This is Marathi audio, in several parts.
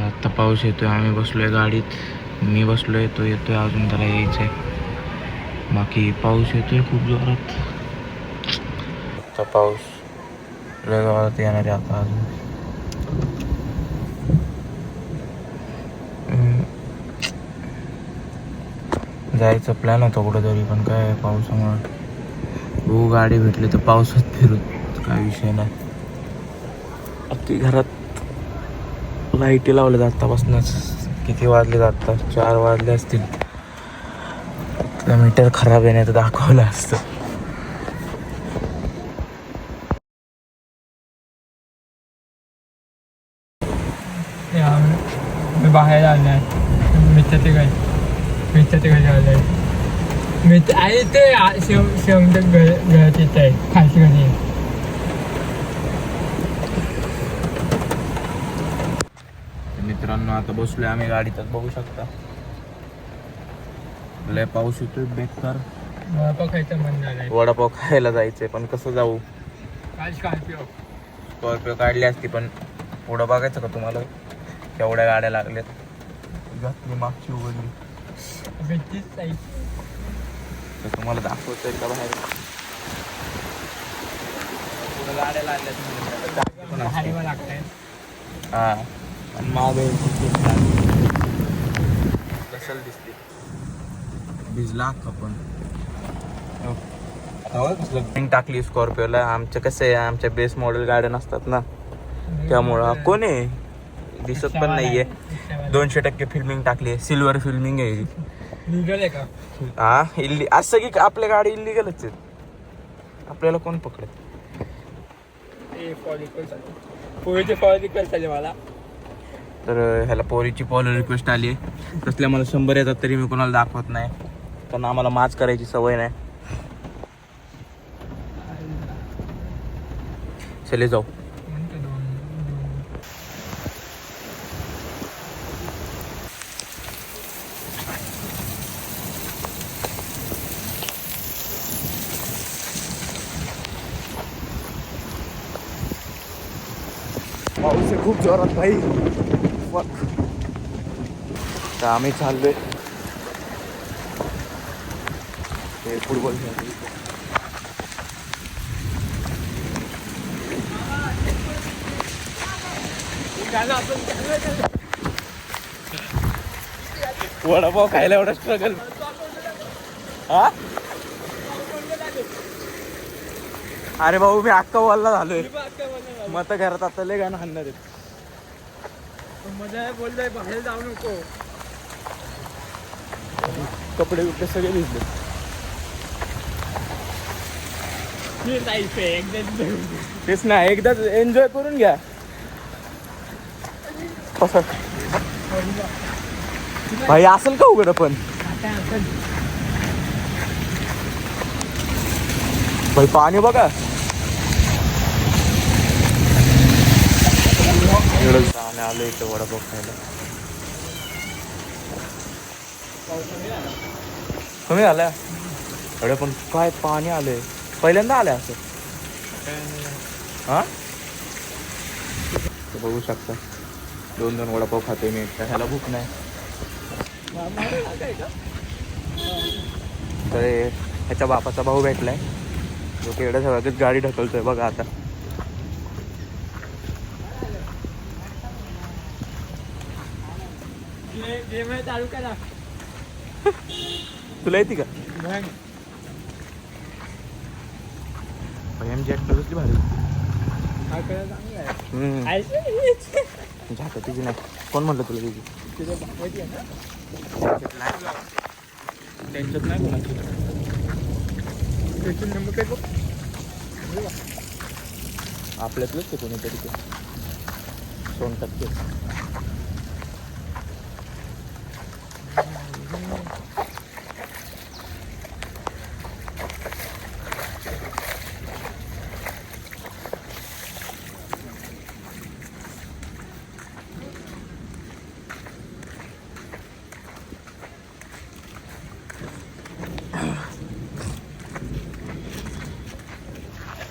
आत्ता पाऊस येतोय, आम्ही बसलोय गाडीत. मी बसलोय, तो येतोय, अजून त्याला यायचं आहे. बाकी पाऊस येतोय खूप जोरात. आता पाऊस लय जोरात येणार आहे आता अजून. जायचं प्लॅन होता कुठंतरी, पण काय पावसामुळं गाडी भेटली तर पावसात फिरू, काय विषय नाही. अगदी घरात लाईटी लावल्या आत्तापासूनच. किती वाजले आत्ता? 4 वाजले असतील. मीटर खराब आहे, नाही तर दाखवलं असतं. मी बाहेर आलो आहे. मित्राचे घर आलं आहे. मित्र आहे ते शेवंत घरात येत आहे, खालची घरी. मित्रांनो आता बसलोय आम्ही गाडीतच, बघू शकता. लय पाऊस येतोय बेकार. वडापाव खायचं मन झालंय. वडापाव खायला जायचंय, पण कसं जाऊ? काय स्कॉर्पिओ काढली असती, पण पुढं बघायचं का तुम्हाला केवढ्या गाड्या लागल्यात. घातली मागची उघडली तर तुम्हाला दाखवतोय का बाहेर पुढं गाड्या लागल्यात. हा, आणि मागे कशाला दिसते. भिजला का पण आता टाकली स्कॉर्पिओला. आमच्या कसं आहे, आमच्या बेस मॉडेल गाड्या नसतात ना, त्यामुळं कोण आहे दिसत पण नाहीये. 200% फिल्मिंग टाकली आहे, सिल्वर फिल्मिंग आहे. लिगल आहे का? हा, असं की आपल्या गाडी इलिगलच आहेत, आपल्याला कोण पकडत. मला तर ह्याला पोरीची फॉलो रिक्वेस्ट आली आहे. कसल्या मला 100 येतात तरी मी कोणाला दाखवत नाही, कारण आम्हाला माच करायची सवय नाही. चले जाऊ. पाऊस आहे खूप जोरात भाई. तर आम्ही चाललोय ते फुटबॉल खेळायला. वडापाव खायला एवढा स्ट्रगल. हा, अरे भाऊ मी अक्का वॉलला झालोय. मग तर घरात आता लय गाणं हाणणार आहेत. मजा बोलतोय बाहेर जाऊ नको. कपडे बिपडे सगळे भिजले. तेच ना, एकदाच एन्जॉय करून घ्या. भाई असेल का उघड पण? भाई पाणी बघा. आम्ही आलो इथं वडापाव खायला. कमी झालं एवढं, पण काय पाणी आलंय. पहिल्यांदा आलंय असं. हा, बघू शकता 2-2 वडापाव खातोय मी एकटा. ह्याला भूक नाही. तर ह्याच्या बापाचा भाऊ भेटलाय, जो की एवढ्या सगळ्याच गाडी ढकलतोय बघा. आता तुला येते का? एम जॅक्ट कसली भारी. झाकं तिची नाही. कोण म्हटलं तुला तिची? त्यांच्यात नाही कोणाची. आपल्यातलंच ते कोणीतरी ते 100%.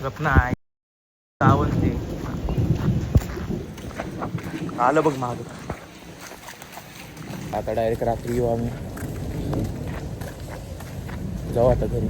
गपना सावंत ते आलं बघ माग. आता डायरेक्ट रात्री येऊ आम्ही. जाऊ आता घरी.